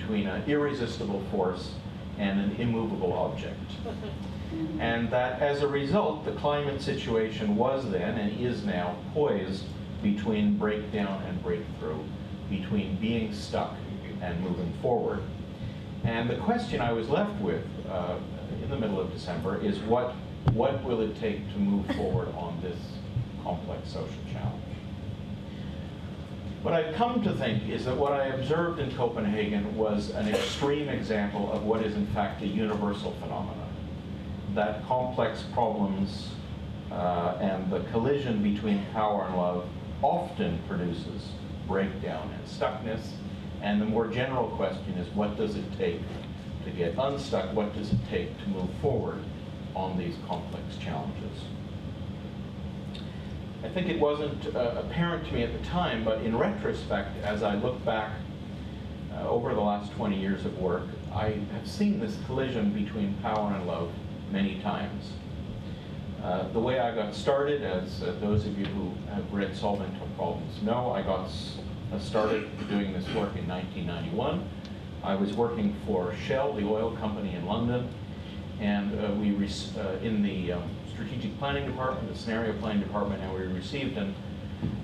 between an irresistible force and an immovable object. And that as a result, the climate situation was then and is now poised between breakdown and breakthrough, between being stuck and moving forward. And the question I was left with in the middle of December is what will it take to move forward on this complex social challenge? What I've come to think is that what I observed in Copenhagen was an extreme example of what is in fact a universal phenomenon. That complex problems and the collision between power and love often produces breakdown and stuckness. And the more general question is, what does it take to get unstuck? What does it take to move forward on these complex challenges? I think it wasn't apparent to me at the time, but in retrospect, as I look back over the last 20 years of work, I have seen this collision between power and love many times. The way I got started, as those of you who have read Solving Tough Problems know, I got started doing this work in 1991. I was working for Shell, the oil company in London, and we in the strategic planning department, the scenario planning department, and we received an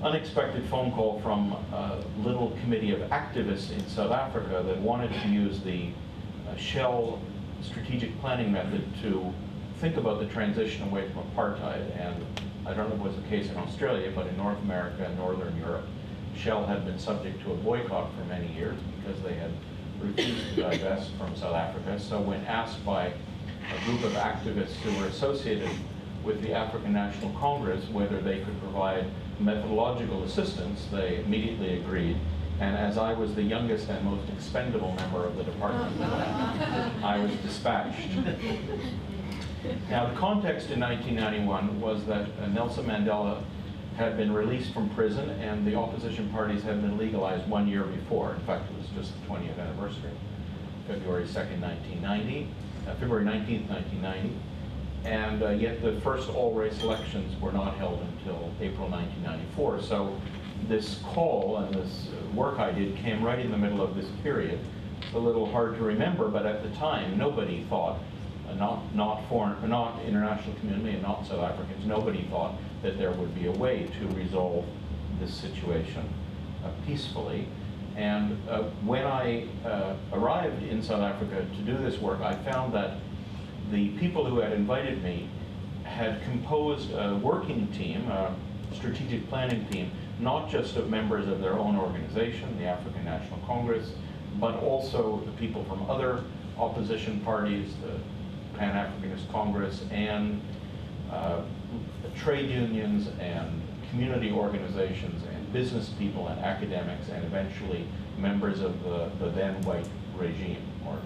unexpected phone call from a little committee of activists in South Africa that wanted to use the Shell strategic planning method to think about the transition away from apartheid. And I don't know if it was the case in Australia, but in North America and Northern Europe, Shell had been subject to a boycott for many years because they had refused to divest from South Africa. So when asked by a group of activists who were associated with the African National Congress whether they could provide methodological assistance, they immediately agreed. And as I was the youngest and most expendable member of the department, I was dispatched. Now, the context in 1991 was that Nelson Mandela had been released from prison and the opposition parties had been legalized 1 year before. In fact, it was just the 20th anniversary, February 2nd, 1990, February 19th, 1990. And yet the first all-race elections were not held until April 1994. So this call and this work I did came right in the middle of this period. It's a little hard to remember, but at the time, nobody thought, not international community and not South Africans, nobody thought that there would be a way to resolve this situation peacefully. And when I arrived in South Africa to do this work, I found that the people who had invited me had composed a working team, a strategic planning team, not just of members of their own organization, the African National Congress, but also the people from other opposition parties, the Pan-Africanist Congress, and trade unions and community organizations and business people and academics, and eventually members of the then white regime, or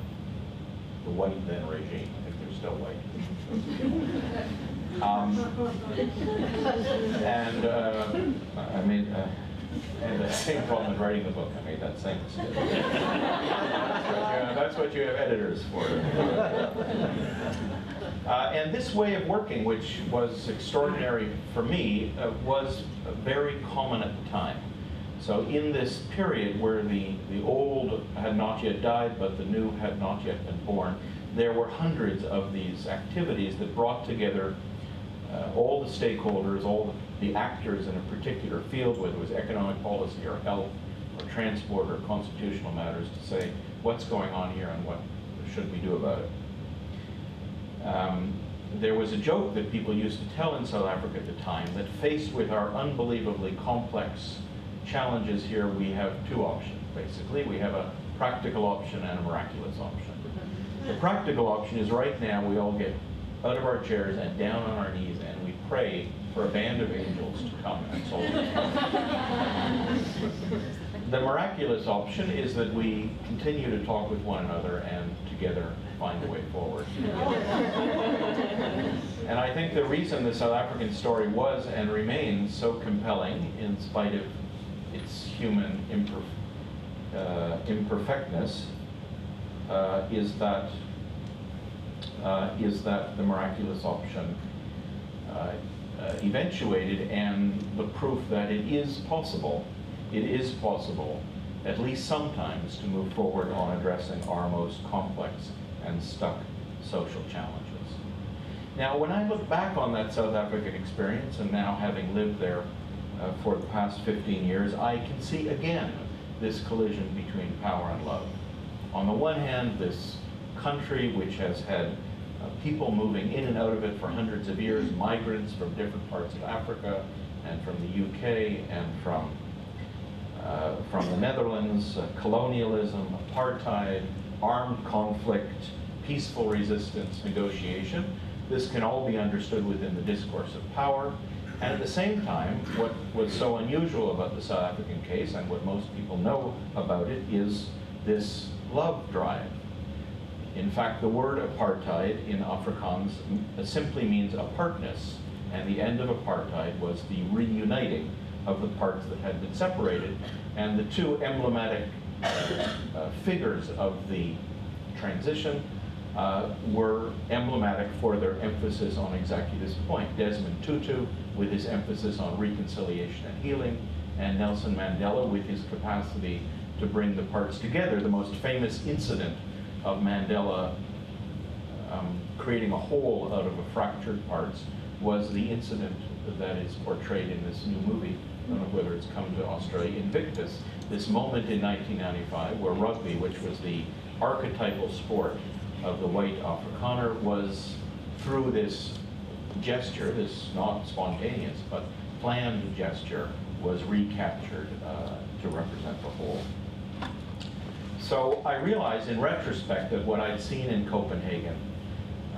the white then regime. I think they're still white. I had the same problem in writing the book. I made that same mistake. That's what you have editors for. And this way of working, which was extraordinary for me, was very common at the time. So in this period where the old had not yet died, but the new had not yet been born, there were hundreds of these activities that brought together all the stakeholders, all the actors in a particular field, whether it was economic policy or health or transport or constitutional matters, to say what's going on here and what should we do about it. There was a joke that people used to tell in South Africa at the time that faced with our unbelievably complex challenges here, we have two options, basically. We have a practical option and a miraculous option. The practical option is right now we all get out of our chairs and down on our knees and we pray for a band of angels to come and solve it. The miraculous option is that we continue to talk with one another and together find a way forward. And I think the reason the South African story was and remains so compelling, in spite of its human imperfectness, is that the miraculous option eventuated, and the proof that it is possible at least sometimes, to move forward on addressing our most complex and stuck social challenges. Now, when I look back on that South African experience, and now having lived there for the past 15 years, I can see again this collision between power and love. On the one hand, this country which has had people moving in and out of it for hundreds of years, migrants from different parts of Africa and from the UK and from the Netherlands, colonialism, apartheid, armed conflict, peaceful resistance, negotiation. This can all be understood within the discourse of power. And at the same time, what was so unusual about the South African case, and what most people know about it, is this love drive. In fact, the word apartheid in Afrikaans simply means apartness, and the end of apartheid was the reuniting of the parts that had been separated, and the two emblematic figures of the transition were emblematic for their emphasis on exactly this point. Desmond Tutu with his emphasis on reconciliation and healing, and Nelson Mandela with his capacity to bring the parts together. The most famous incident of Mandela creating a whole out of a fractured parts was the incident that is portrayed in this new movie. I don't know whether it's come to Australia, Invictus. This moment in 1995 where rugby, which was the archetypal sport of the white Afrikaner, was through this gesture, this not spontaneous but planned gesture, was recaptured to represent the whole. So I realized in retrospect that what I'd seen in Copenhagen,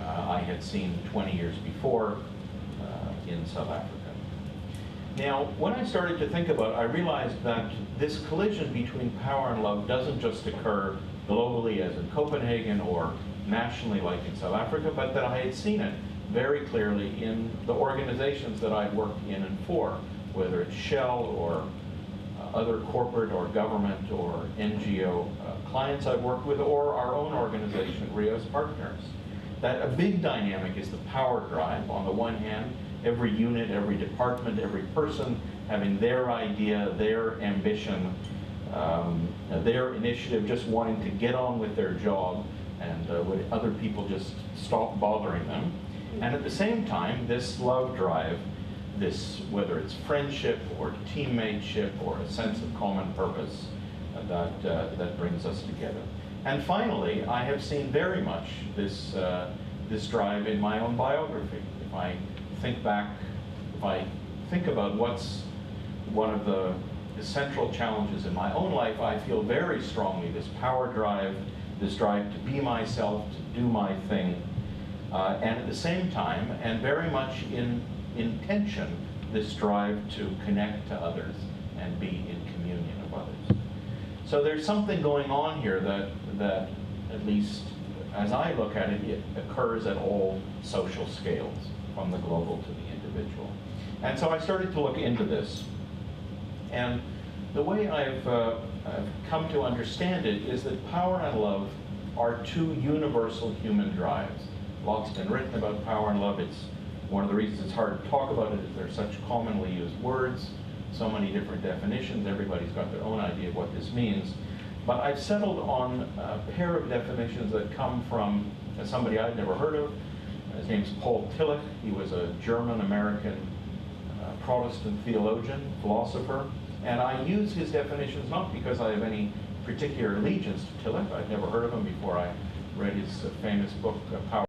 I had seen 20 years before in South Africa. Now, when I started to think about it, I realized that this collision between power and love doesn't just occur globally as in Copenhagen or nationally like in South Africa, but that I had seen it very clearly in the organizations that I'd worked in and for, whether it's Shell or other corporate or government or NGO clients I've worked with, or our own organization, Rio's Partners. That a big dynamic is the power drive. On the one hand, every unit, every department, every person having their idea, their ambition, their initiative, just wanting to get on with their job, and would other people just stop bothering them. And at the same time, this love drive, this, whether it's friendship or teammateship or a sense of common purpose, that brings us together. And finally, I have seen very much this, this drive in my own biography. If I think back, if I think about what's one of the central challenges in my own life, I feel very strongly this power drive, this drive to be myself, to do my thing, and at the same time, and very much in tension, this drive to connect to others and be in communion of others. So there's something going on here that at least as I look at it, it occurs at all social scales, from the global to the individual. And so I started to look into this. And the way I've come to understand it is that power and love are two universal human drives. Lots been written about power and love. It's one of the reasons it's hard to talk about it is they're such commonly used words, so many different definitions. Everybody's got their own idea of what this means. But I've settled on a pair of definitions that come from somebody I'd never heard of. His name's Paul Tillich. He was a German-American Protestant theologian, philosopher. And I use his definitions not because I have any particular allegiance to Tillich. I'd never heard of him before I read his famous book, Power